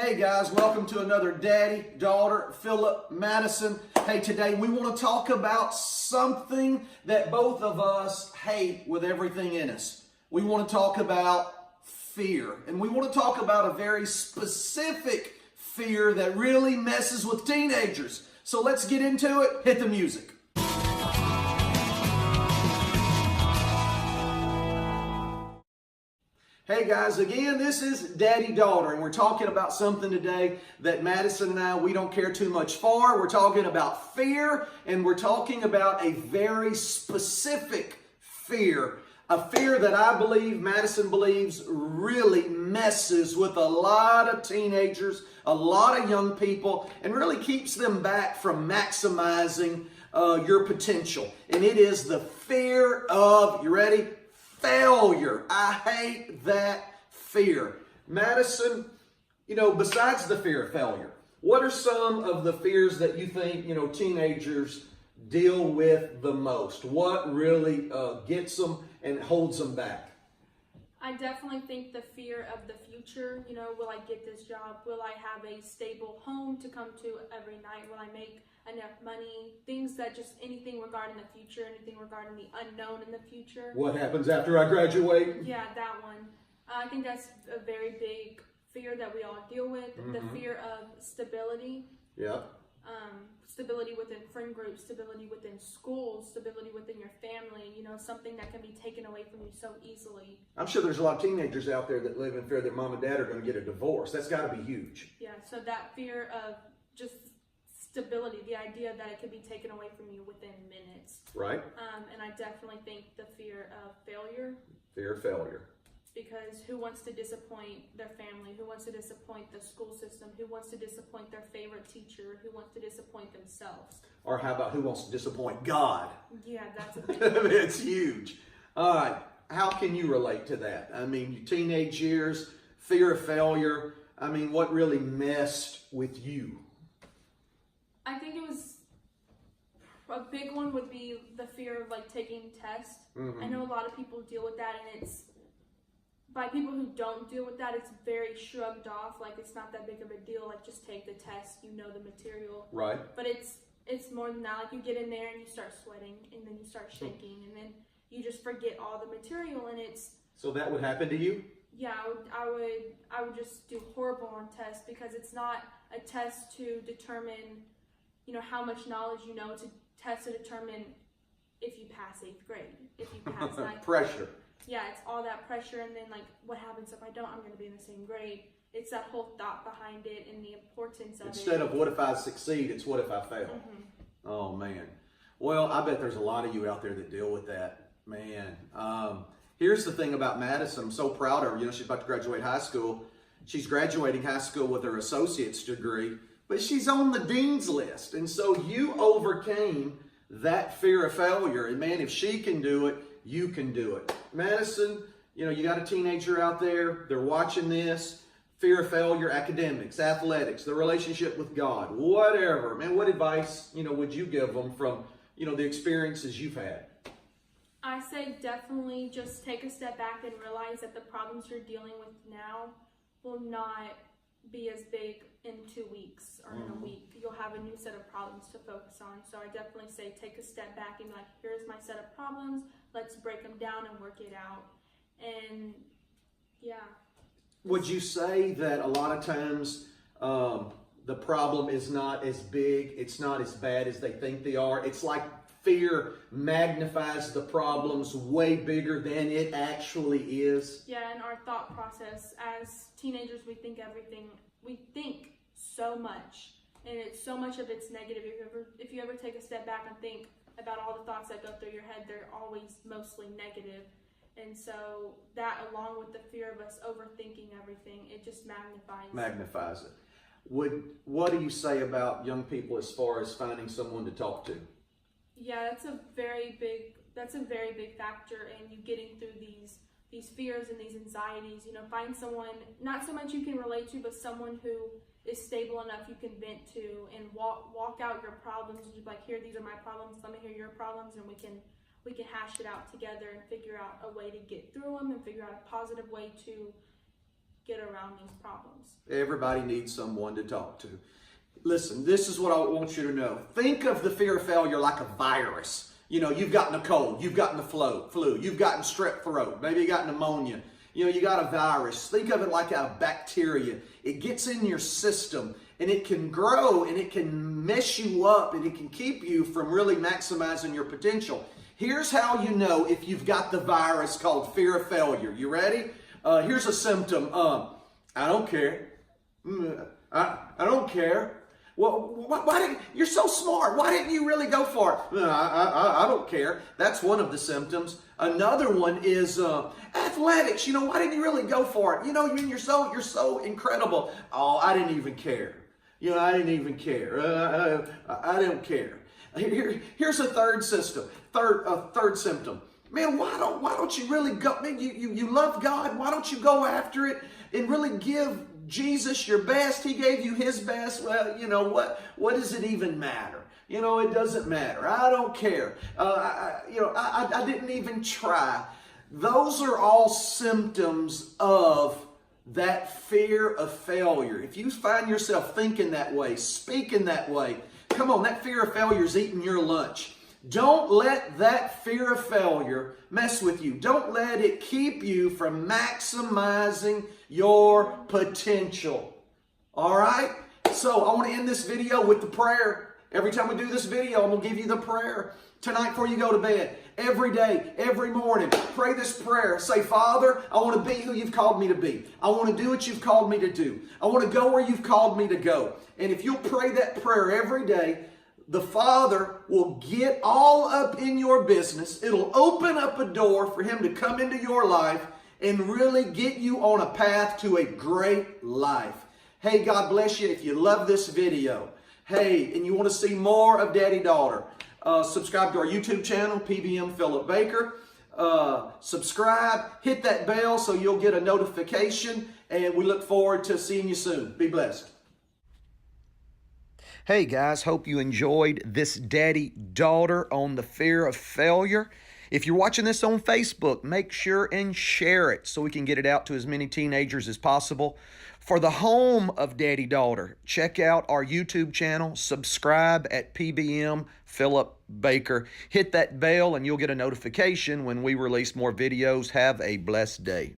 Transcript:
Hey guys, welcome to another Daddy, Daughter, Philip, Madison. Hey, today we want to talk about something that both of us hate with everything in us. We want to talk about fear. And we want to talk about a very specific fear that really messes with teenagers. So let's get into it. Hit the music. Hey guys, again, this is Daddy Daughter, and we're talking about something today that Madison and I, we don't care too much for. We're talking about fear, and we're talking about a very specific fear. A fear that I believe, Madison believes, really messes with a lot of teenagers, a lot of young people, and really keeps them back from maximizing your potential. And it is the fear of, you ready? Failure. I hate that fear. Madison, besides the fear of failure, what are some of the fears that you think, teenagers deal with the most? What really gets them and holds them back? I definitely think the fear of the future. Will I get this job? Will I have a stable home to come to every night? Will I make enough money? Things that just anything regarding the future, anything regarding the unknown in the future. What happens after I graduate? Yeah, that one. I think that's a very big fear that we all deal with. Mm-hmm. The fear of stability. Yeah. Stability within friend groups, stability within schools, stability within your family, something that can be taken away from you so easily. I'm sure there's a lot of teenagers out there that live in fear that mom and dad are going to get a divorce. That's got to be huge. Yeah, so that fear of just stability, the idea that it could be taken away from you within minutes. Right. And I definitely think the fear of failure. Fear of failure. Because who wants to disappoint their family? Who wants to disappoint the school system? Who wants to disappoint their favorite teacher? Who wants to disappoint themselves? Or how about who wants to disappoint God? Yeah, that's a big one. It's huge. All right. How can you relate to that? I mean, your teenage years, fear of failure. I mean, what really messed with you? I think it was a big one would be the fear of taking tests. Mm-hmm. I know a lot of people deal with that, and it's by people who don't deal with that, it's very shrugged off. It's not that big of a deal. Just take the test, the material. Right. But it's more than that. You get in there and you start sweating, and then you start shaking, and then you just forget all the material, and it's. So that would happen to you? Yeah, I would just do horrible on tests because it's not a test to determine, how much knowledge you know. It's a test to determine if you pass 8th grade, if you pass 9th Pressure. Yeah, it's all that pressure, and then what happens if I don't? I'm going to be in the same grade. It's that whole thought behind it and the importance of it. Instead of what if I succeed, it's what if I fail. Mm-hmm. Oh man. Well, I bet there's a lot of you out there that deal with that, man. Here's the thing about Madison. I'm so proud of her. She's about to graduate high school. She's graduating high school with her associate's degree, but she's on the dean's list, and so you overcame that fear of failure. And man, if she can do it, you can do it. Madison, you got a teenager out there, they're watching this, fear of failure, academics, athletics, the relationship with God, whatever. Man, what advice, would you give them from, the experiences you've had? I say definitely just take a step back and realize that the problems you're dealing with now will not be as big in 2 weeks or in a week. You'll have a new set of problems to focus on. So I definitely say take a step back and here's my set of problems. Let's break them down and work it out. And yeah. Would you say that a lot of times the problem is not as big, it's not as bad as they think they are? It's like fear magnifies the problems way bigger than it actually is. Yeah, and our thought process as teenagers, we think so much, and it's so much of it's negative. If you ever take a step back and think about all the thoughts that go through your head, they're always mostly negative. And so that, along with the fear of us overthinking everything, it just magnifies it. What do you say about young people as far as finding someone to talk to? Yeah, that's a very big factor in you getting through these fears and these anxieties. Find someone, not so much you can relate to, but someone who is stable enough you can vent to and walk out your problems. And you're here, these are my problems, let me hear your problems, and we can hash it out together and figure out a way to get through them and figure out a positive way to get around these problems. Everybody needs someone to talk to. Listen, this is what I want you to know. Think of the fear of failure like a virus. You know, you've gotten a cold, you've gotten the flu, you've gotten strep throat, maybe you got pneumonia. You know, you got a virus. Think of it like a bacteria. It gets in your system and it can grow and it can mess you up and it can keep you from really maximizing your potential. Here's how you know if you've got the virus called fear of failure. You ready? Here's a symptom. I don't care. I don't care. Well, why didn't you're so smart? Why didn't you really go for it? I don't care. That's one of the symptoms. Another one is athletics. You know, why didn't you really go for it? You know, you're so incredible. Oh, I didn't even care. You know, I didn't even care. I don't care. Here's a third symptom. Man, why don't you really go? Man, you love God. Why don't you go after it and really give Jesus your best? He gave you his best. Well, you know what does it even matter? You know, it doesn't matter. I don't care. I didn't even try. Those are all symptoms of that fear of failure. If you find yourself thinking that way, speaking that way, come on, that fear of failure is eating your lunch. Don't let that fear of failure mess with you. Don't let it keep you from maximizing your potential. All right? So I want to end this video with the prayer. Every time we do this video, I'm going to give you the prayer. Tonight before you go to bed, every day, every morning, pray this prayer. Say, Father, I want to be who you've called me to be. I want to do what you've called me to do. I want to go where you've called me to go. And if you'll pray that prayer every day, the Father will get all up in your business. It'll open up a door for him to come into your life and really get you on a path to a great life. Hey, God bless you. If you love this video, hey, and you want to see more of Daddy Daughter, subscribe to our YouTube channel, PBM Philip Baker. Subscribe, hit that bell so you'll get a notification, and we look forward to seeing you soon. Be blessed. Hey guys, hope you enjoyed this Daddy Daughter on the fear of failure. If you're watching this on Facebook, make sure and share it so we can get it out to as many teenagers as possible. For the home of Daddy Daughter, check out our YouTube channel, subscribe at PBM Philip Baker. Hit that bell and you'll get a notification when we release more videos. Have a blessed day.